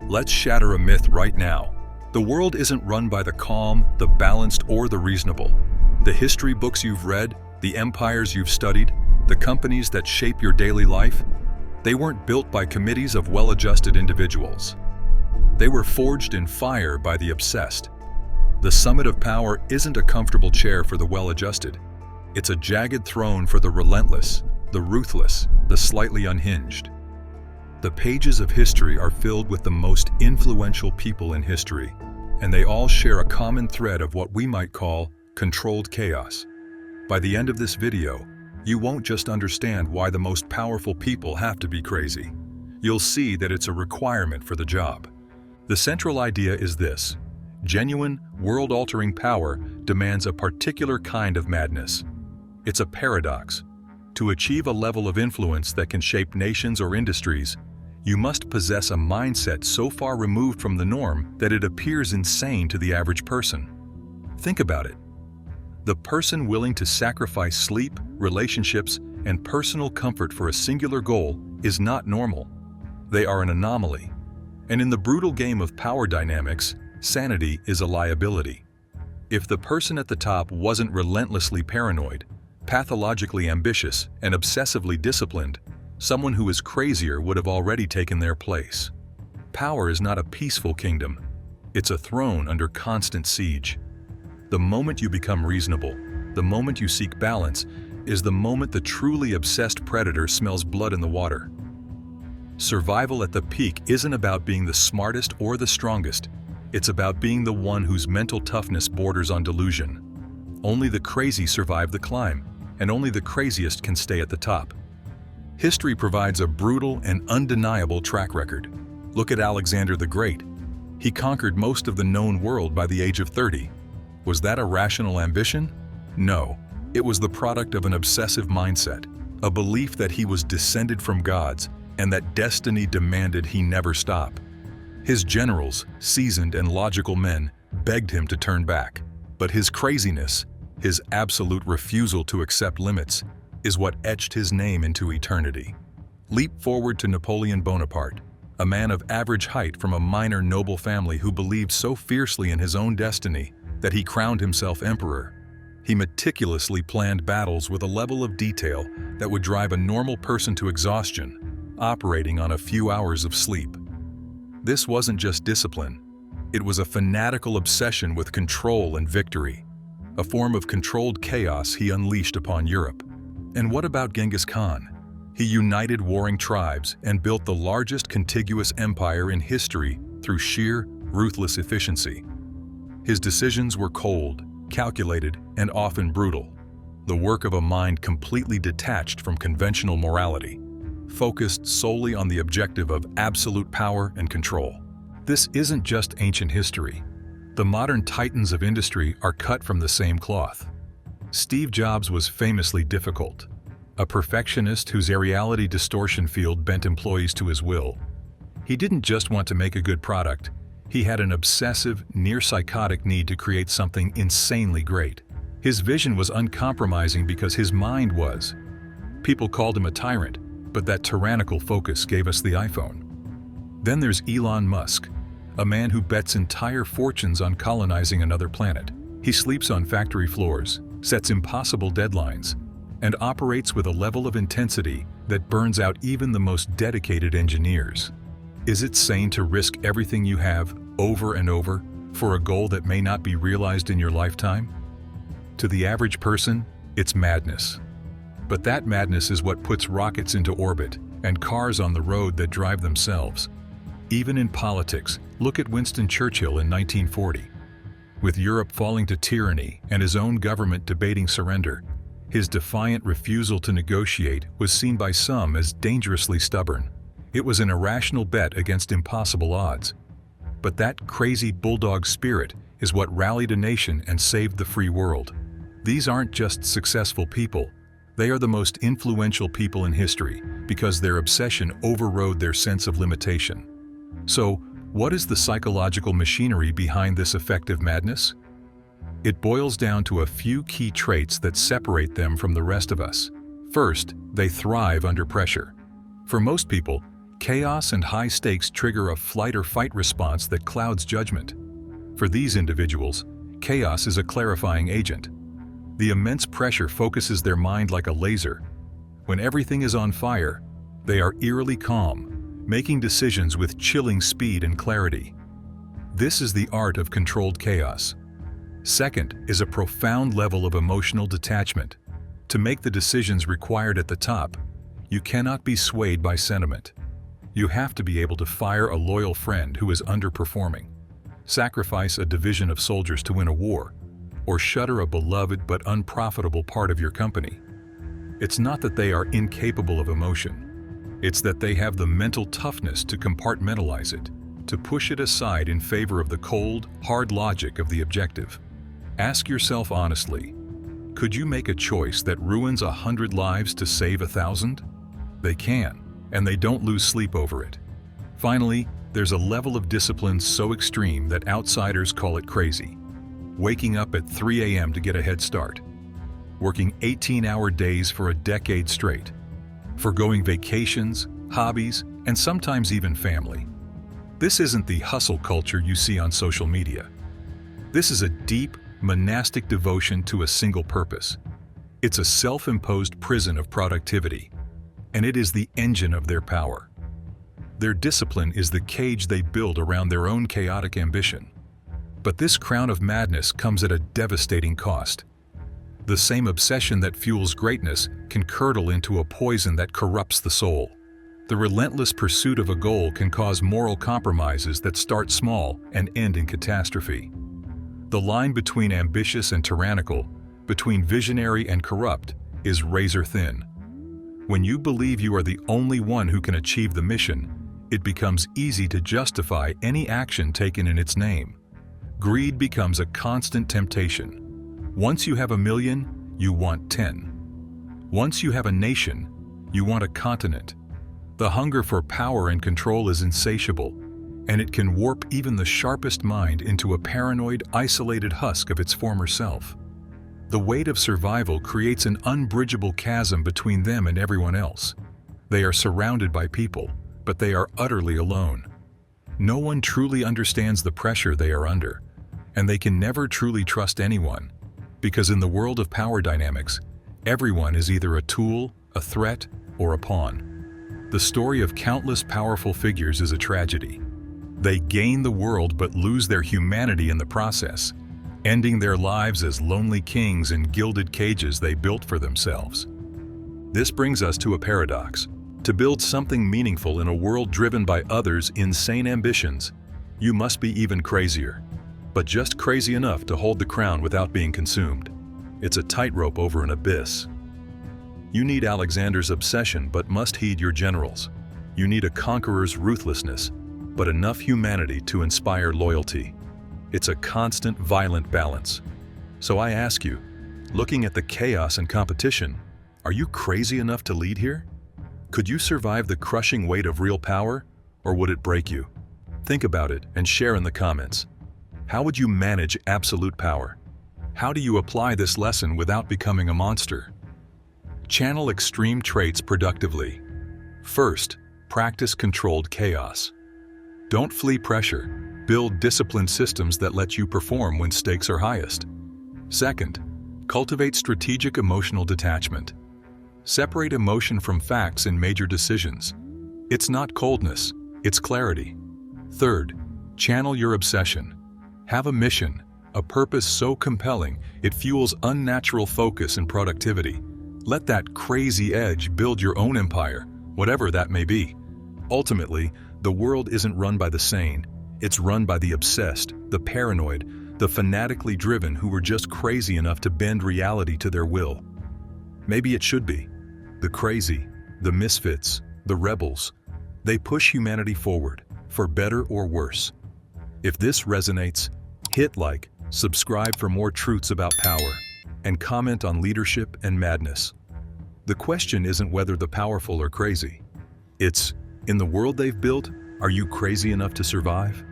Let's shatter a myth right now. The world isn't run by the calm, the balanced, or the reasonable. The history books you've read, the empires you've studied, the companies that shape your daily life, they weren't built by committees of well-adjusted individuals. They were forged in fire by the obsessed. The summit of power isn't a comfortable chair for the well-adjusted. It's a jagged throne for the relentless, the ruthless, the slightly unhinged. The pages of history are filled with the most influential people in history, and they all share a common thread of what we might call controlled chaos. By the end of this video, you won't just understand why the most powerful people have to be crazy. You'll see that it's a requirement for the job. The central idea is this: genuine, world-altering power demands a particular kind of madness. It's a paradox. To achieve a level of influence that can shape nations or industries, you must possess a mindset so far removed from the norm that it appears insane to the average person. Think about it. The person willing to sacrifice sleep, relationships, and personal comfort for a singular goal is not normal. They are an anomaly. And in the brutal game of power dynamics, sanity is a liability. If the person at the top wasn't relentlessly paranoid, pathologically ambitious, and obsessively disciplined, someone who is crazier would have already taken their place. Power is not a peaceful kingdom. It's a throne under constant siege. The moment you become reasonable, the moment you seek balance, is the moment the truly obsessed predator smells blood in the water. Survival at the peak isn't about being the smartest or the strongest. It's about being the one whose mental toughness borders on delusion. Only the crazy survive the climb, and only the craziest can stay at the top. History provides a brutal and undeniable track record. Look at Alexander the Great. He conquered most of the known world by the age of 30. Was that a rational ambition? No. It was the product of an obsessive mindset, a belief that he was descended from gods and that destiny demanded he never stop. His generals, seasoned and logical men, begged him to turn back. But his craziness, his absolute refusal to accept limits, is what etched his name into eternity. Leap forward to Napoleon Bonaparte, a man of average height from a minor noble family who believed so fiercely in his own destiny that he crowned himself emperor. He meticulously planned battles with a level of detail that would drive a normal person to exhaustion, operating on a few hours of sleep. This wasn't just discipline. It was a fanatical obsession with control and victory, a form of controlled chaos he unleashed upon Europe. And what about Genghis Khan? He united warring tribes and built the largest contiguous empire in history through sheer, ruthless efficiency. His decisions were cold, calculated, and often brutal, the work of a mind completely detached from conventional morality, focused solely on the objective of absolute power and control. This isn't just ancient history. The modern titans of industry are cut from the same cloth. Steve Jobs was famously difficult, a perfectionist whose areality distortion field bent employees to his will. He didn't just want to make a good product. He had an obsessive, near-psychotic need to create something insanely great. His vision was uncompromising because his mind was. People called him a tyrant, but that tyrannical focus gave us the iPhone. Then there's Elon Musk, a man who bets entire fortunes on colonizing another planet. He sleeps on factory floors, sets impossible deadlines, and operates with a level of intensity that burns out even the most dedicated engineers. Is it sane to risk everything you have over and over for a goal that may not be realized in your lifetime? To the average person, it's madness. But that madness is what puts rockets into orbit and cars on the road that drive themselves. Even in politics, look at Winston Churchill in 1940. With Europe falling to tyranny and his own government debating surrender, his defiant refusal to negotiate was seen by some as dangerously stubborn. It was an irrational bet against impossible odds. But that crazy bulldog spirit is what rallied a nation and saved the free world. These aren't just successful people. They are the most influential people in history because their obsession overrode their sense of limitation. So, what is the psychological machinery behind this effective madness? It boils down to a few key traits that separate them from the rest of us. First, they thrive under pressure. For most people, Chaos and high stakes trigger a flight or fight response that clouds judgment. For these individuals, chaos is a clarifying agent. The immense pressure focuses their mind like a laser. When everything is on fire, they are eerily calm, making decisions with chilling speed and clarity. This is the art of controlled chaos. Second is a profound level of emotional detachment. To make the decisions required at the top, you cannot be swayed by sentiment. You have to be able to fire a loyal friend who is underperforming, sacrifice a division of soldiers to win a war, or shutter a beloved but unprofitable part of your company. It's not that they are incapable of emotion. It's that they have the mental toughness to compartmentalize it, to push it aside in favor of the cold, hard logic of the objective. Ask yourself honestly, could you make a choice that ruins 100 lives to save 1,000? They can, and they don't lose sleep over it. Finally, there's a level of discipline so extreme that outsiders call it crazy. Waking up at 3 a.m. to get a head start. Working 18-hour days for a decade straight. Forgoing vacations, hobbies, and sometimes even family. This isn't the hustle culture you see on social media. This is a deep, monastic devotion to a single purpose. It's a self-imposed prison of productivity, and it is the engine of their power. Their discipline is the cage they build around their own chaotic ambition. But this crown of madness comes at a devastating cost. The same obsession that fuels greatness can curdle into a poison that corrupts the soul. The relentless pursuit of a goal can cause moral compromises that start small and end in catastrophe. The line between ambitious and tyrannical, between visionary and corrupt, is razor thin. When you believe you are the only one who can achieve the mission, it becomes easy to justify any action taken in its name. Greed becomes a constant temptation. Once you have 1 million, you want 10. Once you have a nation, you want a continent. The hunger for power and control is insatiable, and it can warp even the sharpest mind into a paranoid, isolated husk of its former self. The weight of survival creates an unbridgeable chasm between them and everyone else. They are surrounded by people, but they are utterly alone. No one truly understands the pressure they are under, and they can never truly trust anyone, because in the world of power dynamics, everyone is either a tool, a threat, or a pawn. The story of countless powerful figures is a tragedy. They gain the world but lose their humanity in the process, ending their lives as lonely kings in gilded cages they built for themselves. This brings us to a paradox. To build something meaningful in a world driven by others' insane ambitions, you must be even crazier, but just crazy enough to hold the crown without being consumed. It's a tightrope over an abyss. You need Alexander's obsession but must heed your generals. You need a conqueror's ruthlessness, but enough humanity to inspire loyalty. It's a constant, violent balance. So I ask you, looking at the chaos and competition, are you crazy enough to lead here? Could you survive the crushing weight of real power, or would it break you? Think about it and share in the comments. How would you manage absolute power? How do you apply this lesson without becoming a monster? Channel extreme traits productively. First, practice controlled chaos. Don't flee pressure. Build disciplined systems that let you perform when stakes are highest. Second, cultivate strategic emotional detachment. Separate emotion from facts in major decisions. It's not coldness, it's clarity. Third, channel your obsession. Have a mission, a purpose so compelling it fuels unnatural focus and productivity. Let that crazy edge build your own empire, whatever that may be. Ultimately, the world isn't run by the sane, it's run by the obsessed, the paranoid, the fanatically driven who were just crazy enough to bend reality to their will. Maybe it should be. The crazy, the misfits, the rebels, they push humanity forward, for better or worse. If this resonates, hit like, subscribe for more truths about power, and comment on leadership and madness. The question isn't whether the powerful are crazy. It's, in the world they've built, are you crazy enough to survive?